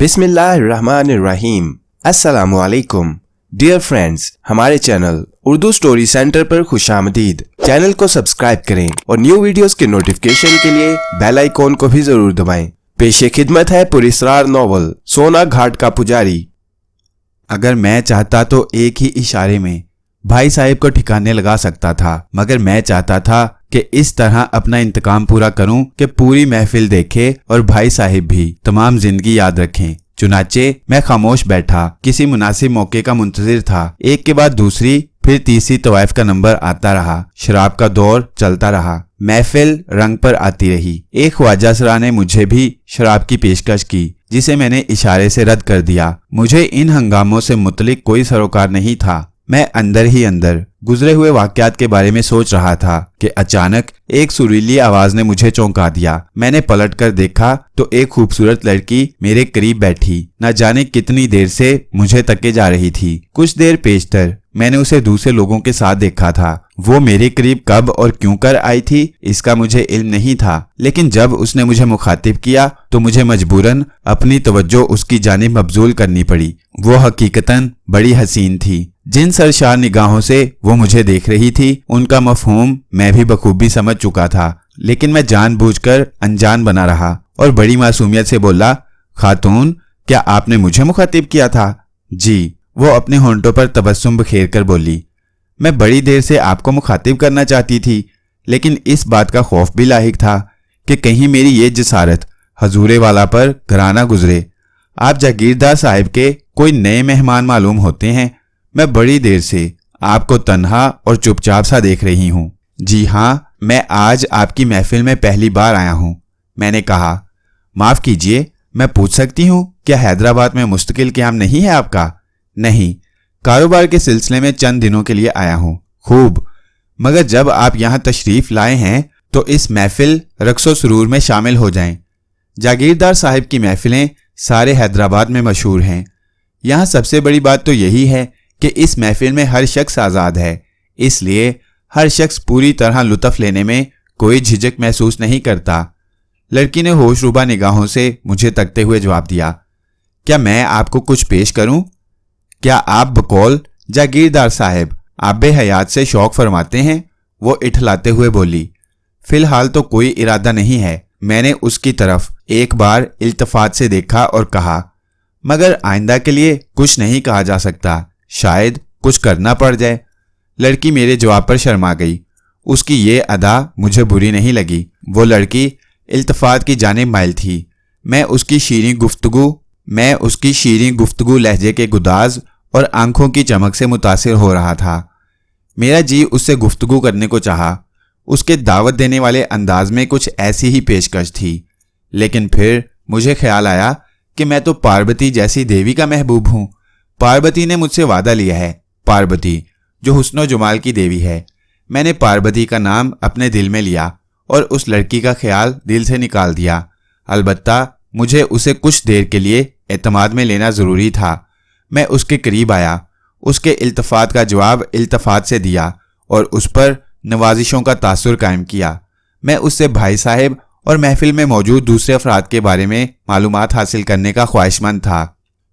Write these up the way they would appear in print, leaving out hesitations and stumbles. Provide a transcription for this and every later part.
بسم اللہ الرحمن الرحیم۔ السلام علیکم ڈیئر فرینڈز، ہمارے چینل اردو سٹوری سینٹر پر خوش آمدید۔ چینل کو سبسکرائب کریں اور نیو ویڈیوز کے نوٹیفیکیشن کے لیے بیل آئیکن کو بھی ضرور دبائیں۔ پیش خدمت ہے پراسرار ناول سونا گھاٹ کا پجاری۔ اگر میں چاہتا تو ایک ہی اشارے میں بھائی صاحب کو ٹھکانے لگا سکتا تھا، مگر میں چاہتا تھا کہ اس طرح اپنا انتقام پورا کروں کہ پوری محفل دیکھے اور بھائی صاحب بھی تمام زندگی یاد رکھیں۔ چنانچہ میں خاموش بیٹھا، کسی مناسب موقع کا منتظر تھا۔ ایک کے بعد دوسری پھر تیسری طوائف کا نمبر آتا رہا، شراب کا دور چلتا رہا، محفل رنگ پر آتی رہی۔ ایک خواجہ سرا نے مجھے بھی شراب کی پیشکش کی، جسے میں نے اشارے سے رد کر دیا۔ مجھے ان ہنگاموں سے متعلق کوئی سروکار نہیں تھا۔ میں اندر ہی اندر گزرے ہوئے واقعات کے بارے میں سوچ رہا تھا کہ اچانک ایک سریلی آواز نے مجھے چونکا دیا۔ میں نے پلٹ کر دیکھا تو ایک خوبصورت لڑکی میرے قریب بیٹھی نہ جانے کتنی دیر سے مجھے تکے جا رہی تھی۔ کچھ دیر پیشتر میں نے اسے دوسرے لوگوں کے ساتھ دیکھا تھا۔ وہ میرے قریب کب اور کیوں کر آئی تھی اس کا مجھے علم نہیں تھا، لیکن جب اس نے مجھے مخاطب کیا تو مجھے مجبوراً اپنی توجہ اس کی جانب مبذول کرنی پڑی۔ وہ حقیقتاً بڑی حسین تھی۔ جن سرشار نگاہوں سے وہ مجھے دیکھ رہی تھی ان کا مفہوم میں بھی بخوبی سمجھ چکا تھا، لیکن میں جان بوجھ کر انجان بنا رہا اور بڑی معصومیت سے بولا، خاتون، کیا آپ نے مجھے مخاطب کیا تھا؟ جی، وہ اپنے ہونٹوں پر تبسم بکھیر کر بولی۔ میں بڑی دیر سے آپ کو مخاطب کرنا چاہتی تھی، لیکن اس بات کا خوف بھی لاحق تھا کہ کہیں میری یہ جسارت حضور والا پر گھرانہ گزرے۔ آپ جاگیردار صاحب کے کوئی نئے مہمان معلوم ہوتے ہیں۔ میں بڑی دیر سے آپ کو تنہا اور چپ چاپ سا دیکھ رہی ہوں۔ جی ہاں، میں آج آپ کی محفل میں پہلی بار آیا ہوں، میں نے کہا۔ معاف کیجئے، میں پوچھ سکتی ہوں کیا حیدرآباد میں مستقل قیام نہیں ہے آپ کا؟ نہیں، کاروبار کے سلسلے میں چند دنوں کے لیے آیا ہوں۔ خوب، مگر جب آپ یہاں تشریف لائے ہیں تو اس محفل رقص و سرور میں شامل ہو جائیں۔ جاگیردار صاحب کی محفلیں سارے حیدرآباد میں مشہور ہیں۔ یہاں سب سے بڑی بات تو یہی ہے کہ اس محفل میں ہر شخص آزاد ہے، اس لیے ہر شخص پوری طرح لطف لینے میں کوئی جھجک محسوس نہیں کرتا۔ لڑکی نے ہوش ربا نگاہوں سے مجھے تکتے ہوئے جواب دیا، کیا میں آپ کو کچھ پیش کروں؟ کیا آپ بقول جاگیردار صاحب آب حیات سے شوق فرماتے ہیں؟ وہ اٹھلاتے ہوئے بولی۔ فی الحال تو کوئی ارادہ نہیں ہے۔ میں نے اس کی طرف ایک بار التفات سے دیکھا اور کہا، مگر آئندہ کے لیے کچھ نہیں کہا جا سکتا، شاید کچھ کرنا پڑ جائے۔ لڑکی میرے جواب پر شرما گئی۔ اس کی یہ ادا مجھے بری نہیں لگی۔ وہ لڑکی التفات کی جانب مائل تھی۔ میں اس کی شیریں گفتگو لہجے کے گداز اور آنکھوں کی چمک سے متاثر ہو رہا تھا۔ میرا جی اس سے گفتگو کرنے کو چاہا۔ اس کے دعوت دینے والے انداز میں کچھ ایسی ہی پیشکش تھی، لیکن پھر مجھے خیال آیا کہ میں تو پاربتی جیسی دیوی کا محبوب ہوں۔ پاربتی نے مجھ سے وعدہ لیا ہے، پاربتی جو حسن و جمال کی دیوی ہے۔ میں نے پاربتی کا نام اپنے دل میں لیا اور اس لڑکی کا خیال دل سے نکال دیا۔ البتہ مجھے اسے کچھ دیر کے لیے اعتماد میں لینا ضروری تھا۔ میں اس کے قریب آیا، اس کے التفات کا جواب التفات سے دیا اور اس پر نوازشوں کا تاثر قائم کیا۔ میں اس سے بھائی صاحب اور محفل میں موجود دوسرے افراد کے بارے میں معلومات حاصل کرنے کا خواہش مند تھا۔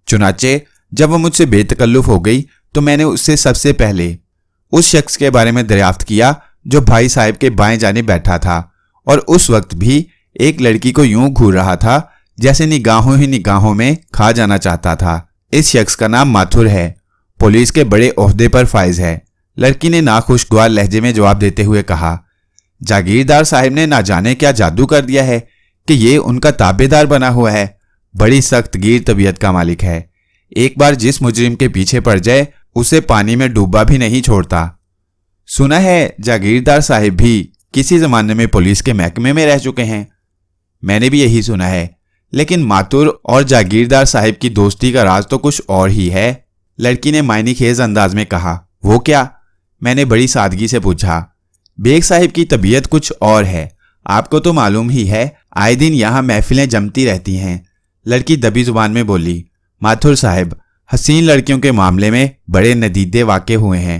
چنانچہ جب وہ مجھ سے بے تکلف ہو گئی تو میں نے اس سے سب سے پہلے اس شخص کے بارے میں دریافت کیا جو بھائی صاحب کے بائیں جانب بیٹھا تھا اور اس وقت بھی ایک لڑکی کو یوں گھور رہا تھا جیسے نگاہوں ہی نگاہوں میں کھا جانا چاہتا تھا۔ اس شخص کا نام ماتھر ہے، پولیس کے بڑے عہدے پر فائز ہے۔ لڑکی نے ناخوشگوار لہجے میں جواب دیتے ہوئے کہا، جاگیردار صاحب نے نہ جانے کیا جادو کر دیا ہے کہ یہ ان کا تابع دار بنا ہوا ہے۔ بڑی سخت گیر طبیعت کا مالک ہے، ایک بار جس مجرم کے پیچھے پڑ جائے اسے پانی میں ڈوبا بھی نہیں چھوڑتا۔ سنا ہے جاگیردار صاحب بھی کسی زمانے میں پولیس کے محکمے میں رہ چکے ہیں۔ میں نے بھی یہی سنا ہے، لیکن ماتھر اور جاگیردار صاحب کی دوستی کا راز تو کچھ اور ہی ہے۔ لڑکی نے معنی خیز انداز میں کہا، وہ کیا؟ میں نے بڑی سادگی سے پوچھا۔ بیگ صاحب کی طبیعت کچھ اور ہے، آپ کو تو معلوم ہی ہے، آئے دن یہاں محفلیں جمتی رہتی ہیں۔ لڑکی دبی زبان میں بولی، ماتھر صاحب حسین لڑکیوں کے معاملے میں بڑے ندیدے واقع ہوئے ہیں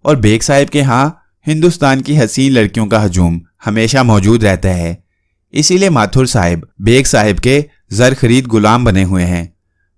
اور بیگ صاحب کے ہاں ہندوستان کی حسین لڑکیوں کا ہجوم ہمیشہ موجود رہتا ہے۔ اسی لیے ماتھر صاحب بیگ صاحب کے زر خرید غلام بنے ہوئے ہیں۔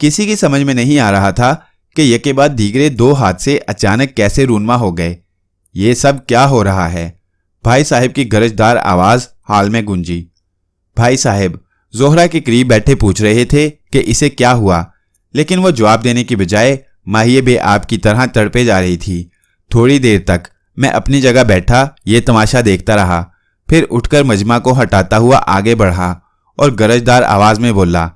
کسی کی سمجھ میں نہیں آ رہا تھا کہ یکے بعد دیگرے 2 حادثے اچانک کیسے رونما ہو گئے۔ یہ سب کیا ہو رہا ہے؟ بھائی صاحب کی گرجدار آواز حال میں گونجی۔ بھائی صاحب زہرا کے قریب بیٹھے پوچھ رہے تھے کہ اسے کیا ہوا، لیکن وہ جواب دینے کی بجائے ماہیے بے آب کی طرح تڑپے جا رہی تھی۔ تھوڑی دیر تک میں اپنی جگہ بیٹھا یہ تماشا دیکھتا رہا، پھر اٹھ کر مجمع کو ہٹاتا ہوا آگے بڑھا اور گرجدار آواز میں بولا،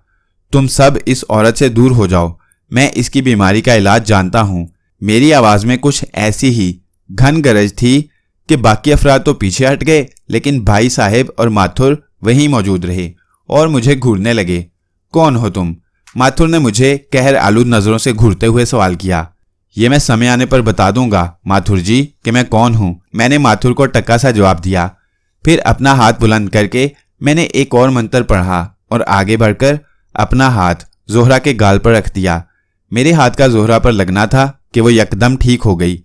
تم سب اس عورت سے دور ہو جاؤ، میں اس کی بیماری کا علاج جانتا ہوں۔ میری آواز میں کچھ ایسی ہی گھن گرج تھی کہ باقی افراد تو پیچھے ہٹ گئے، لیکن بھائی صاحب اور ماتھر وہیں موجود رہے اور مجھے گھورنے لگے۔ کون ہو تم؟ ماتھر نے مجھے قہر آلود نظروں سے گھورتے ہوئے سوال کیا۔ یہ میں سمے آنے پر بتا دوں گا ماتھر جی کہ میں کون ہوں، میں نے ماتھر کو ٹکا سا جواب دیا۔ پھر اپنا ہاتھ بلند کر کے میں نے ایک اور منتر پڑھا اور آگے بڑھ کر اپنا ہاتھ زہرا کے گال پر رکھ دیا۔ میرے ہاتھ کا زہرا پر لگنا تھا کہ وہ یکدم ٹھیک ہو گئی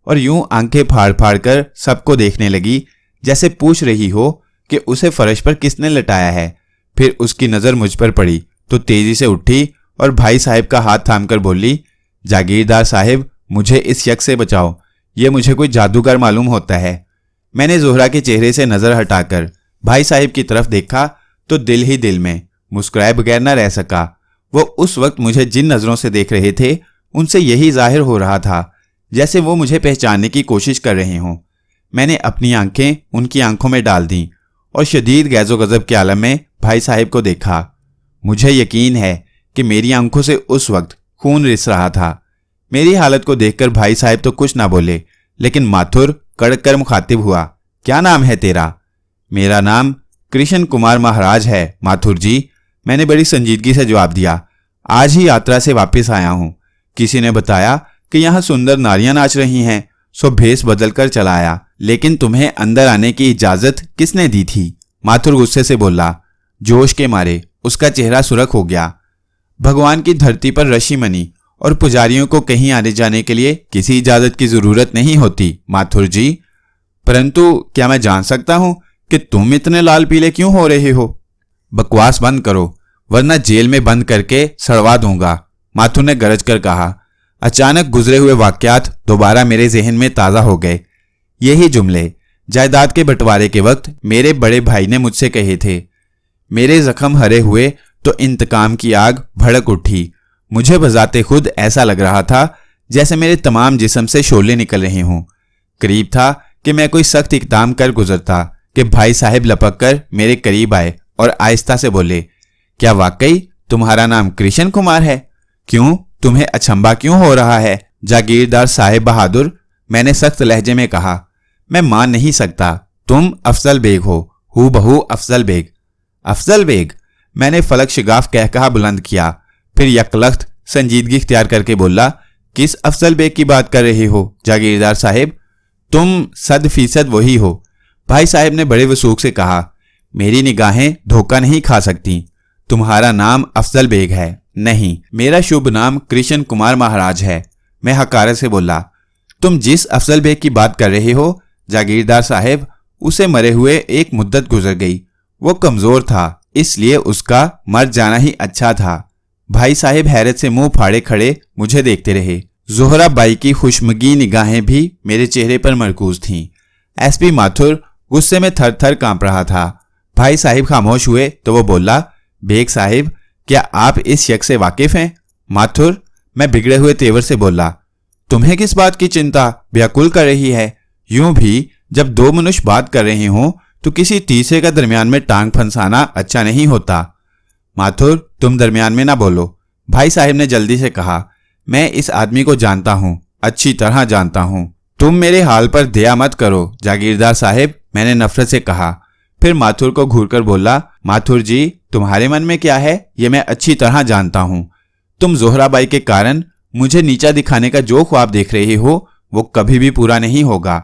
اور یوں آنکھیں پھاڑ پھاڑ کر سب کو دیکھنے لگی، جیسے پوچھ رہی ہو کہ اسے فرش پر کس نے لٹایا ہے۔ پھر اس کی نظر مجھ پر پڑی تو تیزی سے اٹھی اور بھائی صاحب کا ہاتھ تھام کر بولی، جاگیردار صاحب مجھے اس شخص سے بچاؤ، یہ مجھے کوئی جادوگر معلوم ہوتا ہے۔ میں نے زہرا کے چہرے سے نظر ہٹا کر بھائی صاحب کی طرف دیکھا تو دل ہی دل میں مسکرائے بغیر نہ رہ سکا۔ وہ اس وقت مجھے جن نظروں سے دیکھ رہے تھے ان سے یہی ظاہر ہو رہا تھا جیسے وہ مجھے پہچاننے کی کوشش کر رہے ہوں۔ میں نے اپنی آنکھیں ان کی آنکھوں میں ڈال دیں اور شدید غیظ و غضب کے عالم میں بھائی صاحب کو دیکھا۔ مجھے یقین ہے کہ میری آنکھوں سے اس وقت خون رس رہا تھا۔ میری حالت کو دیکھ کر بھائی صاحب تو کچھ نہ بولے، لیکن ماتھر کڑک کر مخاطب ہوا، کیا نام ہے تیرا؟ میرا نام کرشن کمار مہاراج ہے ماتھر جی، میں نے بڑی سنجیدگی سے جواب دیا۔ آج ہی یاترا سے واپس آیا ہوں، کسی نے بتایا کہ یہاں سندر ناریاں ناچ رہی ہیں، سو بھیس بدل کر چلا آیا، لیکن تمہیں اندر آنے کی اجازت کس نے دی تھی؟ ماتھر غصے سے بولا۔ جوش کے مارے اس کا چہرہ سرخ ہو گیا۔ بھگوان کی دھرتی پر رشی منی اور پجاریوں کو کہیں آنے جانے کے لیے کسی اجازت کی ضرورت نہیں ہوتی ماتھر جی، پرنتو کیا میں جان سکتا ہوں کہ تم اتنے لال پیلے کیوں ہو رہے ہو؟ بکواس بند کرو ورنہ جیل میں بند کر کے سڑوا دوں گا، ماتھر نے گرج کر کہا۔ اچانک گزرے ہوئے واقعات دوبارہ میرے ذہن میں تازہ ہو گئے۔ یہی جملے جائیداد کے بٹوارے کے وقت میرے بڑے بھائی نے مجھ سے کہے تھے۔ میرے زخم ہرے ہوئے تو انتقام کی آگ بھڑک اٹھی۔ مجھے بذات خود ایسا لگ رہا تھا جیسے میرے تمام جسم سے شعلے نکل رہے ہوں۔ قریب تھا کہ میں کوئی سخت اقدام کر گزرتا کہ بھائی صاحب لپک کر میرے قریب آئے اور آہستہ سے بولے، کیا واقعی تمہارا نام کرشن کمار ہے؟ کیوں تمہیں اچھمبا کیوں ہو رہا ہے جاگیردار صاحب بہادر؟ میں نے سخت لہجے میں کہا، میں مان نہیں سکتا تم افضل بیگ ہو بہو افضل بیگ۔ افضل بیگ؟ میں نے فلک شگاف کہا بلند کیا، پھر یکلخت سنجیدگی اختیار کر کے بولا، کس افضل بیگ کی بات کر رہے ہو جاگیردار صاحب؟ تم 100% وہی ہو، بھائی صاحب نے بڑے وثوق سے کہا۔ میری نگاہیں دھوکہ نہیں کھا سکتی، تمہارا نام افضل بیگ ہے؟ نہیں، میرا شبھ نام کرشن کمار مہاراج ہے، میں حقارت سے بولا۔ تم جس افضل بیگ کی بات کر رہے ہو جاگیردار صاحب، اسے مرے ہوئے ایک مدت گزر گئی، وہ کمزور تھا، اس لیے اس کا مر جانا ہی اچھا تھا۔ بھائی صاحب حیرت سے منہ پھاڑے کھڑے مجھے دیکھتے رہے۔ زہرا بائی کی خوشمگی نگاہیں بھی میرے چہرے پر مرکوز تھیں۔ ایس پی ماتھر غصے میں تھر تھر کانپ رہا تھا۔ بھائی صاحب خاموش ہوئے تو وہ بولا، بیگ صاحب کیا آپ اس شخص سے واقف ہیں؟ ماتھر، میں بگڑے ہوئے تیور سے بولا، تمہیں کس بات کی چنتا بیاکل کر رہی ہے؟ یوں بھی جب دو منش بات کر رہے ہوں تو کسی تیسرے کا درمیان میں ٹانگ پھنسانا اچھا نہیں ہوتا۔ ماتھر، تم درمیان میں نہ بولو، بھائی صاحب نے جلدی سے کہا، میں اس آدمی کو جانتا ہوں، اچھی طرح جانتا ہوں۔ تم میرے حال پر دیا مت کرو جاگیردار صاحب، میں نے نفرت سے کہا۔ پھر ماتھر کو گھور کر بولا، ماتھر جی تمہارے من میں کیا ہے یہ میں اچھی طرح جانتا ہوں۔ تم زہرا بائی کے کارن مجھے نیچا دکھانے کا جو خواب دیکھ رہے ہو وہ کبھی بھی پورا نہیں ہوگا،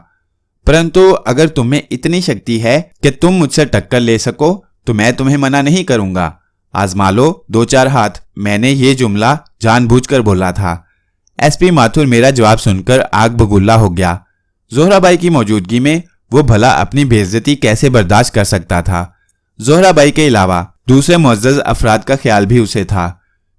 پرنتو اگر تم میں اتنی شکتی ہے کہ تم مجھ سے ٹکر لے سکو تو میں تمہیں منع نہیں کروں گا، آزما لو 2-4 ہاتھ۔ میں نے یہ جملہ جان بوجھ کر بولا تھا۔ ایس پی ماتھر میرا جواب سن کر آگ بگولا ہو گیا۔ زہرا بائی کی موجودگی میں وہ بھلا اپنی بے عزتی کیسے برداشت کر سکتا تھا؟ زہرا بائی کے علاوہ دوسرے معزز افراد کا خیال بھی اسے تھا،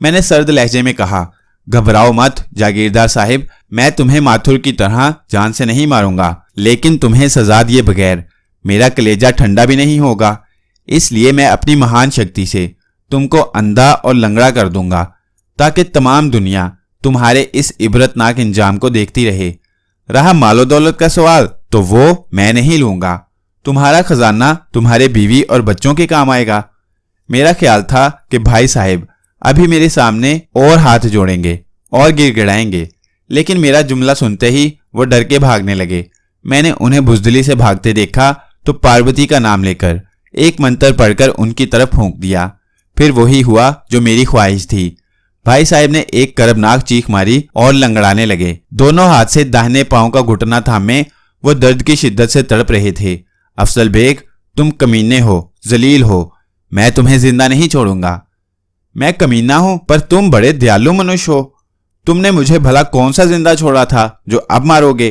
میں نے سرد لہجے میں کہا، گھبراؤ مت جاگیردار صاحب، میں تمہیں ماتھر کی طرح جان سے نہیں ماروں گا، لیکن تمہیں سزا دیے بغیر میرا کلیجہ ٹھنڈا بھی نہیں ہوگا۔ اس لیے میں اپنی مہان شکتی سے تم کو اندھا اور لنگڑا کر دوں گا تاکہ تمام دنیا تمہارے اس عبرتناک انجام کو دیکھتی رہے۔ رہا مال و دولت کا سوال تو وہ میں نہیں لوں گا، تمہارا خزانہ تمہارے بیوی اور بچوں کے کام آئے گا۔ میرا خیال تھا کہ بھائی صاحب ابھی میرے سامنے اور ہاتھ جوڑیں گے اور گر گڑائیں گے، لیکن میرا جملہ سنتے ہی وہ ڈر کے بھاگنے لگے۔ میں نے انہیں بزدلی سے بھاگتے دیکھا تو پاروتی کا نام لے کر ایک منتر پڑھ کر ان کی طرف پھونک دیا، پھر وہی ہوا جو میری خواہش تھی۔ بھائی صاحب نے ایک کربناک چیخ ماری اور لنگڑانے لگے۔ دونوں ہاتھ سے داہنے پاؤں کا گھٹنا تھامے وہ درد کی شدت سے تڑپ رہے تھے۔ افضل بیگ، تم کمینے ہو، ذلیل ہو، میں تمہیں زندہ نہیں چھوڑوں گا۔ میں کمینہ ہوں پر تم بڑے دیالو منش ہو، تم نے مجھے بھلا کون سا زندہ چھوڑا تھا جو اب مارو گے؟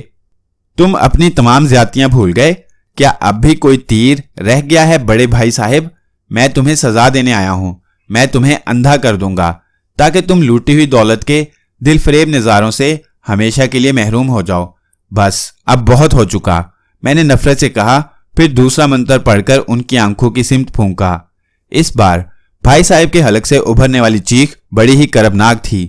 تم اپنی تمام زیادتیاں بھول گئے؟ کیا اب بھی کوئی تیر رہ گیا ہے بڑے بھائی صاحب؟ میں تمہیں سزا دینے آیا ہوں، میں تمہیں اندھا کر دوں گا تاکہ تم لوٹی ہوئی دولت کے دل فریب نظاروں سے ہمیشہ کے لیے محروم ہو جاؤ۔ بس اب بہت ہو چکا، میں نے نفرت سے کہا، پھر دوسرا منتر پڑھ کر ان کی آنکھوں کی سمت پھونکا۔ اس بار بھائی صاحب کے حلق سے ابھرنے والی چیخ بڑی ہی کربناک تھی۔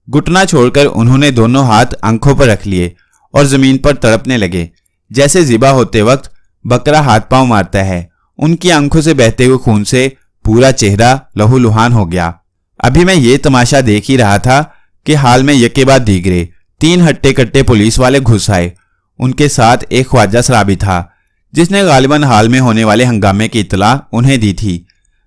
گھٹنا چھوڑ کر انہوں نے دونوں ہاتھ آنکھوں پر رکھ لیے اور زمین پر تڑپنے لگے جیسے ذبح ہوتے وقت بکرا ہاتھ پاؤں مارتا ہے۔ ان کی آنکھوں سے بہتے ہوئے خون سے پورا چہرہ لہو لہان ہو گیا۔ ابھی میں یہ تماشا دیکھ ہی رہا تھا کہ حال میں یکے بعد دیگرے 3 ہٹے کٹے پولیس والے گھس آئے۔ ان کے ساتھ ایک خواجہ سرابی تھا جس نے غالباً حال میں ہونے والے ہنگامے کی اطلاع انہیں دی تھی۔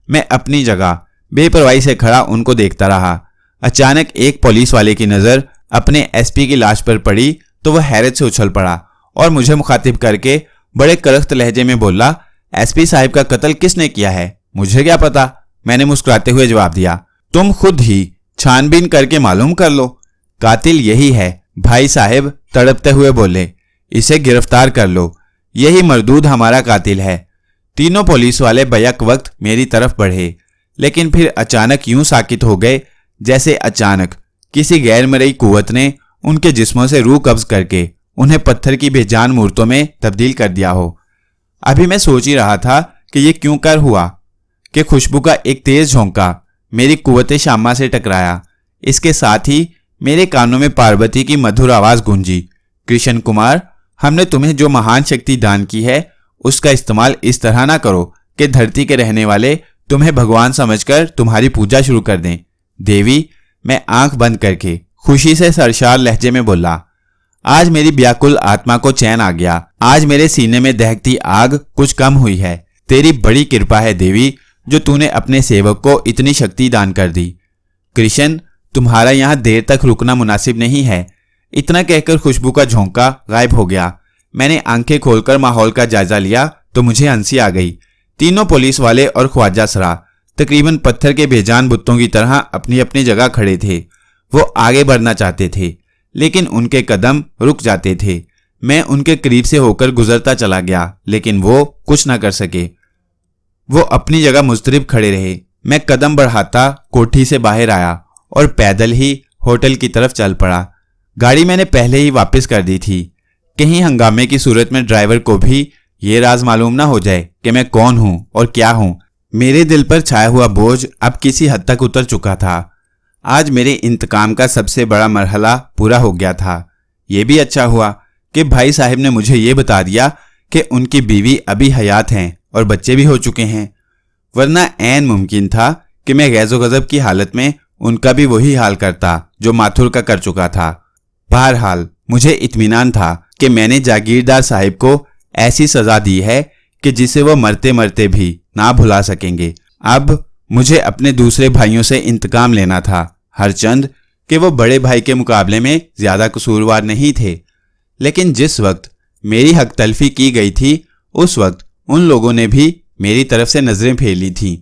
میں اپنی جگہ بے پرواہی سے کھڑا ان کو دیکھتا رہا۔ اچانک ایک پولیس والے کی نظر اپنے ایس پی کی لاش پر پڑی تو وہ حیرت سے اچھل پڑا اور مجھے مخاطب کر کے بڑے کرخت لہجے میں بولا، ایس پی صاحب کا قتل کس نے کیا ہے؟ مجھے کیا پتا، میں نے مسکراتے ہوئے جواب دیا۔ تم خود ہی چھان بین کر کے معلوم کر لو، قاتل یہی ہے۔ بھائی صاحب تڑپتے ہوئے بولے، اسے گرفتار کر لو، یہی مردود ہمارا قاتل ہے۔ تینوں پولیس والے بیک وقت میری طرف بڑھے، لیکن پھر اچانک یوں ساکت ہو گئے جیسے اچانک کسی غیر مرئی قوت نے ان کے جسموں سے روح قبض کر کے انہیں پتھر کی بے جان مورتوں میں تبدیل کر دیا ہو۔ ابھی میں سوچ ہی رہا تھا کہ یہ کیوں کر ہوا کہ خوشبو کا ایک تیز جھونکا میری قوت شامہ سے ٹکرایا۔ اس کے ساتھ ہی میرے کانوں میں پاروتی کی مدھر آواز گونجی، کرشن کمار، ہم نے تمہیں جو مہان شکتی دان کی ہے اس کا استعمال اس طرح نہ کرو کہ دھرتی کے رہنے والے تمہیں بھگوان سمجھ کر تمہاری پوجا شروع کر دیں۔ دیوی، میں آنکھ بند کر کے خوشی سے سرشار لہجے میں بولا، آج میری بیاکل آتما کو چین آ گیا، آج میرے سینے میں دہکتی آگ کچھ کم ہوئی ہے۔ تیری بڑی کرپا ہے دیوی جو تو نے اپنے سیوک کو اتنی شکتی دان کر دی۔ کرشن، تمہارا یہاں دیر تک رکنا مناسب نہیں ہے۔ اتنا کہہ کر خوشبو کا جھونکا غائب ہو گیا۔ میں نے آنکھیں کھول کر ماحول کا جائزہ لیا تو مجھے ہنسی آ گئی۔ تینوں پولیس والے اور خواجہ سرا تقریباً پتھر کے بے جان بتوں کی طرح اپنی اپنی جگہ کھڑے تھے۔ وہ آگے بڑھنا چاہتے تھے لیکن ان کے قدم رک جاتے تھے۔ میں ان کے قریب سے ہو کر گزرتا چلا گیا لیکن وہ کچھ نہ کر سکے۔ وہ اپنی جگہ مضطرب کھڑے رہے۔ میں قدم بڑھاتا کوٹھی سے باہر آیا اور پیدل ہی ہوٹل کی طرف چل پڑا۔ گاڑی میں نے پہلے ہی واپس کر دی تھی، کہیں ہنگامے کی صورت میں ڈرائیور کو بھی یہ راز معلوم نہ ہو جائے کہ میں کون ہوں اور کیا ہوں۔ میرے دل پر چھایا ہوا بوجھ اب کسی حد تک اتر چکا تھا۔ آج میرے انتقام کا سب سے بڑا مرحلہ پورا ہو گیا تھا۔ یہ بھی اچھا ہوا کہ بھائی صاحب نے مجھے یہ بتا دیا کہ ان کی بیوی ابھی حیات ہیں اور بچے بھی ہو چکے ہیں، ورنہ عین ممکن تھا کہ میں غیظ و غضب کی حالت میں ان کا بھی وہی حال کرتا جو ماتھر کا کر چکا تھا۔ بہرحال مجھے اطمینان تھا کہ میں نے جاگیردار صاحب کو ایسی سزا دی ہے کہ جسے وہ مرتے مرتے بھی نہ بھلا سکیں گے۔ اب مجھے اپنے دوسرے بھائیوں سے انتقام لینا تھا، ہر چند کہ وہ بڑے بھائی کے مقابلے میں زیادہ قصوروار نہیں تھے، لیکن جس وقت میری حق تلفی کی گئی تھی اس وقت ان لوگوں نے بھی میری طرف سے نظریں پھیر لی تھیں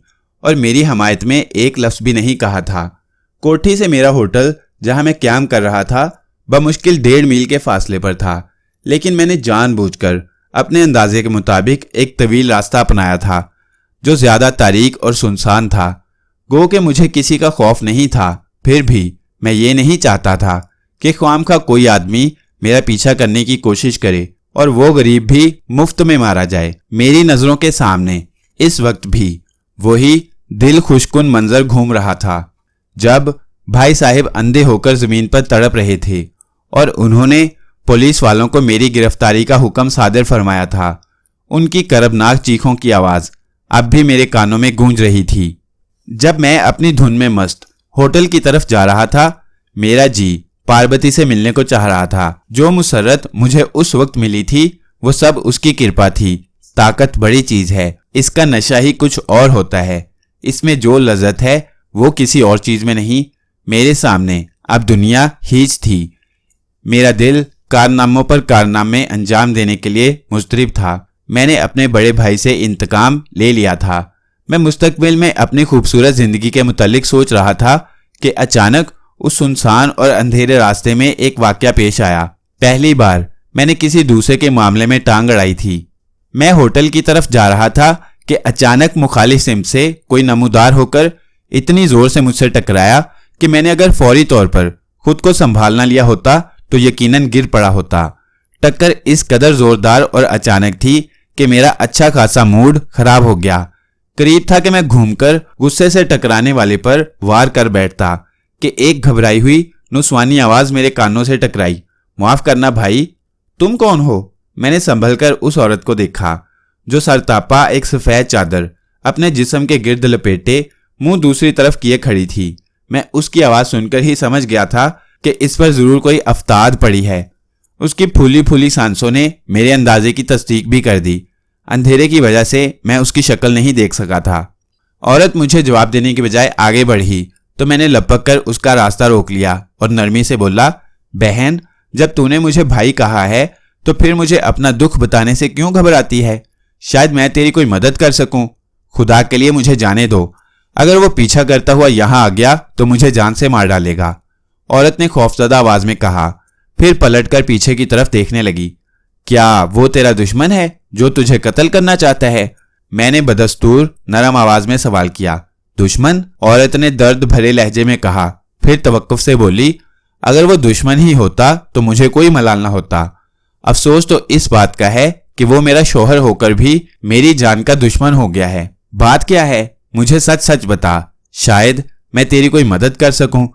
اور میری حمایت میں ایک لفظ بھی نہیں کہا تھا۔ کوٹھی سے میرا ہوٹل جہاں میں قیام کر رہا تھا بمشکل 1.5 میل کے فاصلے پر تھا، لیکن میں نے جان بوجھ کر اپنے اندازے کے مطابق ایک طویل راستہ اپنایا تھا جو زیادہ تاریک اور سنسان تھا۔ گو کہ مجھے کسی کا خوف نہیں تھا پھر بھی میں یہ نہیں چاہتا تھا کہ خواہمخواہ کوئی آدمی میرا پیچھا کرنے کی کوشش کرے اور وہ غریب بھی مفت میں مارا جائے۔ میری نظروں کے سامنے اس وقت بھی وہی دل خوشکن منظر گھوم رہا تھا جب بھائی صاحب اندھے ہو کر زمین پر تڑپ رہے تھے اور انہوں نے پولیس والوں کو میری گرفتاری کا حکم صادر فرمایا تھا۔ ان کی کربناک چیخوں کی آواز اب بھی میرے کانوں میں گونج رہی تھی۔ جب میں اپنی دھن میں مست ہوٹل کی طرف جا رہا تھا، میرا جی پاربتی سے ملنے کو چاہ رہا تھا۔ جو مسرت مجھے اس وقت ملی تھی وہ سب اس کی کرپا تھی۔ طاقت بڑی چیز ہے، اس کا نشہ ہی کچھ اور ہوتا ہے۔ اس میں جو لذت ہے وہ کسی اور چیز میں نہیں۔ میرے سامنے اب دنیا ہیچ تھی۔ میرا دل کارناموں پر کارنامے انجام دینے کے لیے مضطرب تھا۔ میں نے اپنے بڑے بھائی سے انتقام لے لیا تھا۔ میں مستقبل میں اپنی خوبصورت زندگی کے متعلق سوچ رہا تھا کہ اچانک اس سنسان اور اندھیرے راستے میں ایک واقعہ پیش آیا۔ پہلی بار میں نے کسی دوسرے کے معاملے میں ٹانگ اڑائی تھی۔ میں ہوٹل کی طرف جا رہا تھا کہ اچانک مخالف سمت سے کوئی نمودار ہو کر اتنی زور سے مجھ سے ٹکرایا کہ میں نے اگر فوری طور پر خود کو سنبھال نہ لیا ہوتا تو یقیناً گر پڑا ہوتا۔ ٹکر اس قدر زوردار اور اچانک تھی کہ میرا اچھا خاصا موڈ خراب ہو گیا۔ قریب تھا کہ میں گھوم کر غصے سے ٹکرانے والے پر وار کر بیٹھتا کہ ایک گھبرائی ہوئی نسوانی آواز میرے کانوں سے ٹکرائی۔ معاف کرنا بھائی، تم کون ہو؟ میں نے سنبھل کر اس عورت کو دیکھا جو سرتاپا ایک سفید چادر اپنے جسم کے گرد لپیٹے منہ دوسری طرف کیے کھڑی تھی۔ میں اس کی آواز سن کر ہی سمجھ گیا تھا کہ اس پر ضرور کوئی افتاد پڑی ہے۔ اس کی پھولی پھولی سانسوں نے میرے اندازے کی تصدیق بھی کر دی۔ اندھیرے کی وجہ سے میں اس کی شکل نہیں دیکھ سکا تھا۔ عورت مجھے جواب دینے کی بجائے آگے بڑھی تو میں نے لپک کر اس کا راستہ روک لیا اور نرمی سے بولا، بہن، جب تو نے مجھے بھائی کہا ہے تو پھر مجھے اپنا دکھ بتانے سے کیوں گھبراتی ہے؟ شاید میں تیری کوئی مدد کر سکوں۔ خدا کے لیے مجھے جانے دو۔ اگر وہ پیچھا کرتا ہوا یہاں آ گیا تو مجھے جان سے مار ڈالے گا، عورت نے خوفزدہ آواز میں کہا، پھر پلٹ کر پیچھے کی طرف دیکھنے لگی۔ کیا وہ تیرا دشمن ہے جو تجھے قتل کرنا چاہتا ہے؟ میں نے بدستور نرم آواز میں سوال کیا۔ دشمن؟ عورت نے درد بھرے لہجے میں کہا، پھر توقف سے بولی، اگر وہ دشمن ہی ہوتا تو مجھے کوئی ملال نہ ہوتا۔ افسوس تو اس بات کا ہے کہ وہ میرا شوہر ہو کر بھی میری جان کا دشمن ہو گیا ہے۔ بات کیا ہے؟ مجھے سچ سچ بتا، شاید میں تیری کوئی مدد کر سکوں۔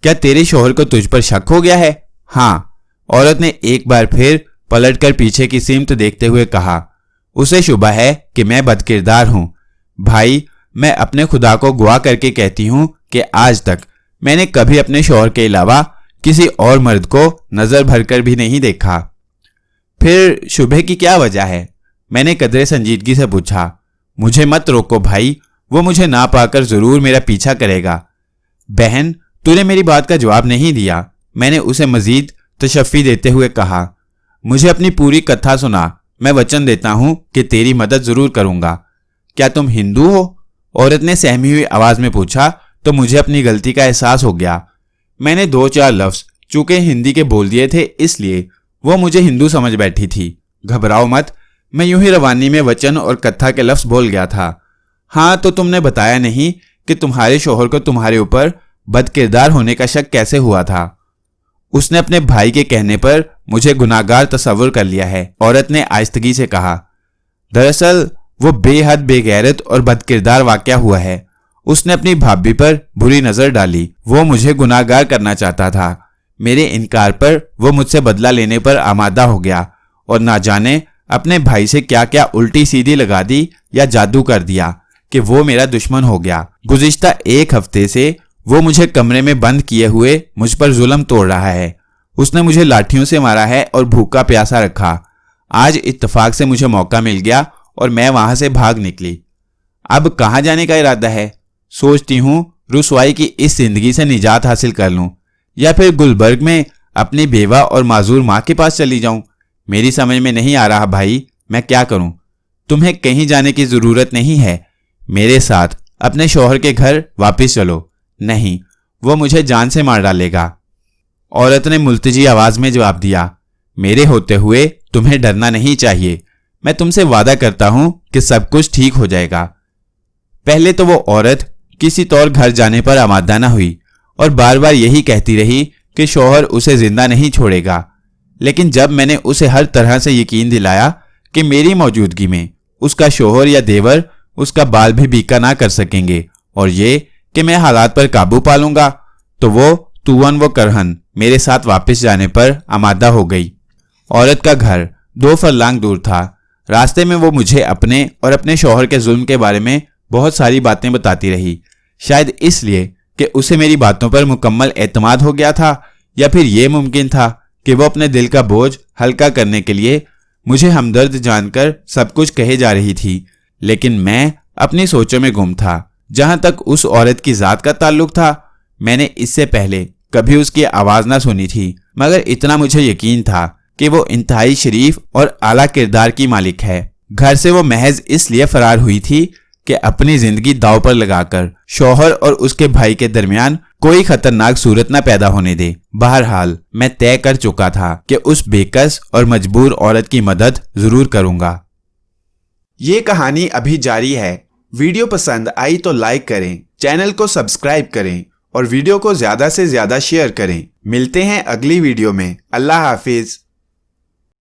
کیا تیرے شوہر کو تجھ پر شک ہو گیا ہے؟ ہاں، عورت نے ایک بار پھر پلٹ کر پیچھے کی سمت دیکھتے ہوئے کہا، اسے شبہ ہے کہ میں بد کردار ہوں۔ بھائی، میں اپنے خدا کو گواہ کر کے کہتی ہوں کہ آج تک میں نے کبھی اپنے شوہر کے علاوہ کسی اور مرد کو نظر بھر کر بھی نہیں دیکھا۔ پھر شبہ کی کیا وجہ ہے؟ میں نے قدرے سنجیدگی سے پوچھا۔ مجھے مت روکو بھائی، وہ مجھے نہ پا کر ضرور میرا پیچھا کرے گا۔ بہن، تو نے میری بات کا جواب نہیں دیا۔ میں نے اسے مزید تشفی دیتے ہوئے کہا، مجھے اپنی پوری کتھا سنا، میں وچن دیتا ہوں کہ تیری مدد ضرور کروں گا۔ کیا تم ہندو ہو؟ عورت نے سہمی ہوئی آواز میں پوچھا تو مجھے اپنی غلطی کا احساس ہو گیا۔ میں نے 2-4 لفظ چونکہ ہندی کے بول دیے تھے اس لیے وہ مجھے ہندو سمجھ بیٹھی تھی۔ گھبراؤ مت، میں یوں ہی روانی میں وچن اور کتھا کے لفظ بول گیا تھا۔ ہاں، تو تم نے بتایا نہیں کہ تمہارے شوہر کو تمہارے اوپر بد کردار ہونے کا شک کیسے ہوا تھا؟ اس نے اپنے بھائی کے کہنے پر مجھے گناہگار تصور کر لیا ہے، عورت نے آہستگی سے کہا۔ دراصل وہ بے حد بے غیرت اور بد کردار واقعہ ہوا ہے۔ اس نے اپنی بھابھی پر بری نظر ڈالی۔ وہ مجھے گناہگار کرنا چاہتا تھا۔ میرے انکار پر وہ مجھ سے بدلہ لینے پر آمادہ ہو گیا اور نہ جانے اپنے بھائی سے کیا کیا الٹی سیدھی لگا دی یا جادو کر دیا کہ وہ میرا دشمن ہو گیا۔ گزشتہ 1 ہفتے سے وہ مجھے کمرے میں بند کیے ہوئے مجھ پر ظلم توڑ رہا ہے۔ اس نے مجھے لاٹھیوں سے مارا ہے اور بھوکا پیاسا رکھا۔ آج اتفاق سے مجھے موقع مل گیا اور میں وہاں سے بھاگ نکلی۔ اب کہاں جانے کا ارادہ ہے؟ سوچتی ہوں رسوائی کی اس زندگی سے نجات حاصل کر لوں یا پھر گلبرگ میں اپنی بیوہ اور معذور ماں کے پاس چلی جاؤں۔ میری سمجھ میں نہیں آ رہا بھائی، میں کیا کروں؟ تمہیں کہیں جانے کی ضرورت نہیں ہے، میرے ساتھ اپنے شوہر کے گھر واپس چلو۔ نہیں، وہ مجھے جان سے مار ڈالے گا، عورت نے ملتجی آواز میں جواب دیا۔ میرے ہوتے ہوئے تمہیں ڈرنا نہیں چاہیے، میں تم سے وعدہ کرتا ہوں کہ سب کچھ ٹھیک ہو جائے گا۔ پہلے تو وہ عورت کسی طور گھر جانے پر آمادہ نہ ہوئی اور بار بار یہی کہتی رہی کہ شوہر اسے زندہ نہیں چھوڑے گا۔ لیکن جب میں نے اسے ہر طرح سے یقین دلایا کہ میری موجودگی میں اس کا شوہر یا دیور اس کا بال بھی بیکا نہ کر سکیں گے اور یہ کہ میں حالات پر قابو پا لوں گا، تو وہ توون و کرہن میرے ساتھ واپس جانے پر آمادہ ہو گئی۔ عورت کا گھر 2 فرلانگ دور تھا۔ راستے میں وہ مجھے اپنے اور اپنے شوہر کے ظلم کے بارے میں بہت ساری باتیں بتاتی رہی، شاید اس لیے کہ اسے میری باتوں پر مکمل اعتماد ہو گیا تھا، یا پھر یہ ممکن تھا کہ وہ اپنے دل کا بوجھ ہلکا کرنے کے لیے مجھے ہمدرد جان کر سب کچھ کہے جا رہی تھی۔ لیکن میں اپنی سوچوں میں گم تھا۔ جہاں تک اس عورت کی ذات کا تعلق تھا، میں نے اس سے پہلے کبھی اس کی آواز نہ سنی تھی، مگر اتنا مجھے یقین تھا کہ وہ انتہائی شریف اور اعلیٰ کردار کی مالک ہے۔ گھر سے وہ محض اس لیے فرار ہوئی تھی کہ اپنی زندگی داؤ پر لگا کر شوہر اور اس کے بھائی کے درمیان کوئی خطرناک صورت نہ پیدا ہونے دے۔ بہرحال میں طے کر چکا تھا کہ اس بےکس اور مجبور عورت کی مدد ضرور کروں گا۔ یہ کہانی ابھی جاری ہے۔ ویڈیو پسند آئی تو لائک کریں، چینل کو سبسکرائب کریں اور ویڈیو کو زیادہ سے زیادہ شیئر کریں۔ ملتے ہیں اگلی ویڈیو میں۔ اللہ حافظ۔